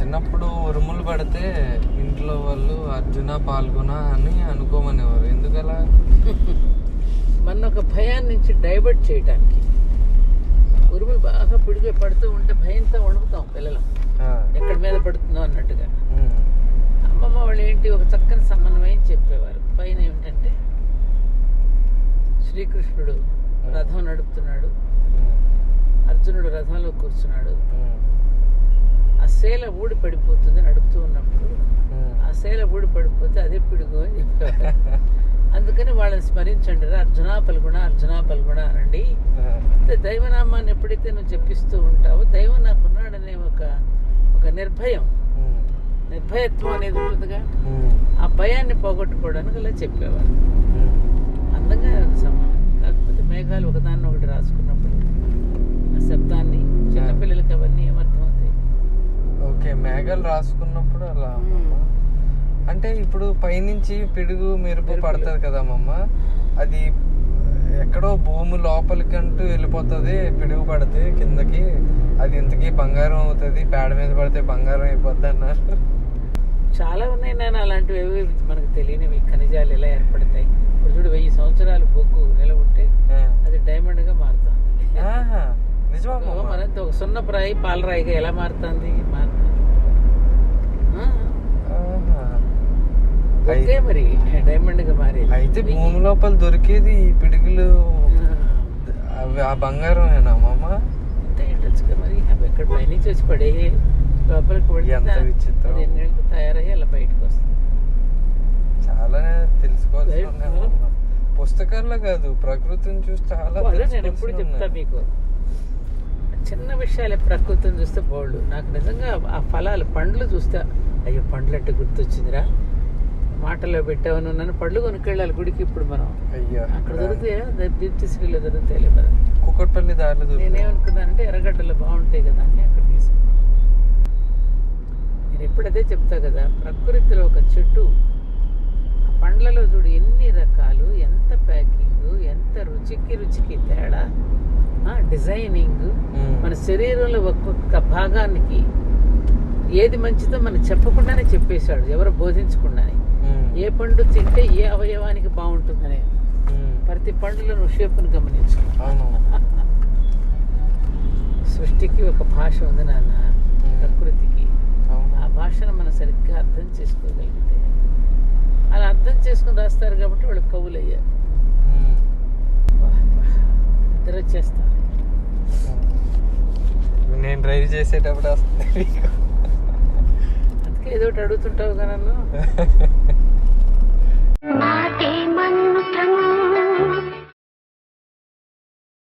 చిన్నప్పుడు ఉరుములు పడితే ఇంట్లో వాళ్ళు అర్జున పాల్గొన అని అనుకోమనేవారు. ఎందుకలా? మన ఒక భయాన్ని నుంచి డైవర్ట్ చేయడానికి. ఉరుములు బాగా పిడిగే పడుతూ ఉంటే భయంతో వణుకుతాం పిల్లలం, ఎక్కడి మీద పడుతుందో అన్నట్టుగా. అమ్మమ్మ వాళ్ళు ఏంటి ఒక చక్కని సమన్వయం చెప్పేవారు. పైన ఏమిటంటే శ్రీకృష్ణుడు రథం నడుపుతున్నాడు, అర్జునుడు రథంలో కూర్చున్నాడు, ఆ శేల ఊడి పడిపోతుంది నడుపుతూ ఉన్నప్పుడు. ఆ శేల ఊడి పడిపోతే అదే పిడుగు అని చెప్పేవారు. అందుకని వాళ్ళని స్మరించండి రా, అర్జునా పల్గుణ అర్జునా పల్గుణ అనండి. అంటే దైవనామాన్ని ఎప్పుడైతే నువ్వు చెప్పిస్తూ ఉంటావో దైవం నాకున్నాడనే ఒక నిర్భయత్వం అనేది ఉంటుందిగా, ఆ భయాన్ని పోగొట్టుకోవడానికి అలా చెప్పేవారు. అందంగా సమానం. కాకపోతే మేఘాలు ఒకదాన్ని ఒకటి రాసుకున్నప్పుడు ఆ శబ్దాన్ని చిన్నపిల్లలకి అవన్నీ ఏమర్థమవుతాయి? ఓకే, మేఘాలు రాసుకున్నప్పుడు అలా. అంటే ఇప్పుడు పైనుంచి పిడుగు మెరుపు పడుతుంది కదా మమ్మ, అది ఎక్కడో భూమి లోపలికంటూ వెళ్ళిపోతుంది. పిడుగు పడితే కిందకి అది ఇంతకీ బంగారం అవుతుంది, పేడ మీద పడితే బంగారం అయిపోద్ది అన్నారు. చాలా ఉన్నాయి నాన్న అలాంటివి, ఏవి మనకు తెలియనివి. ఖనిజాలు ఎలా ఏర్పడతాయి? ఇప్పుడు చూడు, 1000 సంవత్సరాలు బొగ్గు నిలబుంటే అది డైమండ్ గా మారుతుంది. మరింత ఒక సున్నప్రాయి పాలరాయిగా ఎలా మారుతుంది? మరి డైమండ్ గా మారేది. అయితే భూమి లోపల దొరికేది ఈ పిడుగులు ఆ బంగారమేనా మామ? అంతే ఉండొచ్చుగా మరి. అవి ఎక్కడ పైనుంచి వచ్చి పడే లోపలికి ఎన్నేళ్ళకి తయారయ్యి అలా బయటకు వస్తుంది. చాలా తెలుసుకోవాలి. పుస్తకాల్లో కాదు, ప్రకృతిని చూసి చాలా. నేను ఎప్పుడు చెప్తా మీకు, చిన్న విషయాలే ప్రకృతిని చూస్తే బోల్డ్. నాకు నిజంగా ఆ ఫలాలు పండ్లు చూస్తే అయ్యో పండ్లు అంటే గుర్తొచ్చిందిరా, మాటల్లో పెట్టావను. నన్ను పళ్ళు కొనుక్కెళ్ళాలి గుడికి. ఇప్పుడు మనం అక్కడ దొరుకుతాయా? దీప్తిశ్రీలో దొరుకుతాయి కదా. కుక్కట్పల్లి దారిలో నేనేమనుకున్నానంటే ఎర్రగడ్డలు బాగుంటాయి కదా అని అక్కడ తీసుకున్నాను. నేను ఎప్పుడైతే చెప్తా కదా, ప్రకృతిలో ఒక చెట్టు ఆ పండ్లలో చూడు ఎన్ని రకాలు, ఎంత ప్యాకింగ్, ఎంత రుచికి తేడా, డిజైనింగ్. మన శరీరంలో ఒక్కొక్క భాగానికి ఏది మంచిదో మనం చెప్పకుండానే చెప్పేశాడు, ఎవరు బోధించకుండానే. ఏ పండు తింటే ఏ అవయవానికి బాగుంటుందనే ప్రతి పండులో నువ్వు షేపును గమనించు. సృష్టికి ఒక భాష ఉంది నాన్న, ప్రకృతికి. ఆ భాషను మనం సరిగ్గా అర్థం చేసుకోగలిగితే, అలా అర్థం చేసుకుని రాస్తారు కాబట్టి వాళ్ళు కవులు అయ్యారు. నిద్ర వచ్చేస్తాను నేను డ్రైవ్ చేసేటప్పుడు వస్తుంది. అందుకే ఏదో ఒకటి అడుగుతుంటావు కదా నన్ను.